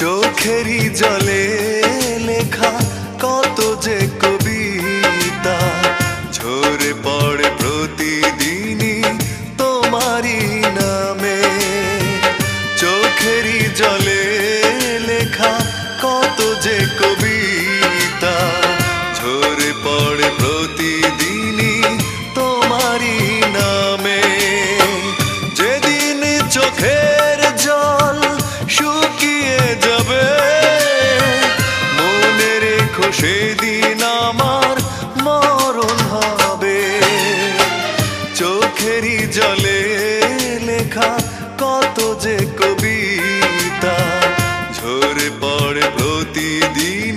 চোখেরই জলে লেখা কত যে কবিতা ঝরে পড়ে প্রতিদিনই তোমারই নামে। চোখেরই জলে লেখা কত যে কবিতা ঝরে পড়ে প্রতিদিনই তোমারই নামে। যেদিন চোখের জল শুকিয়ে যাবে মনে রেখো সেদিন আমার মরণ হবে। চোখেরই জলে লেখা কত যে কবিতা ঝরে পড়ে প্রতিদিন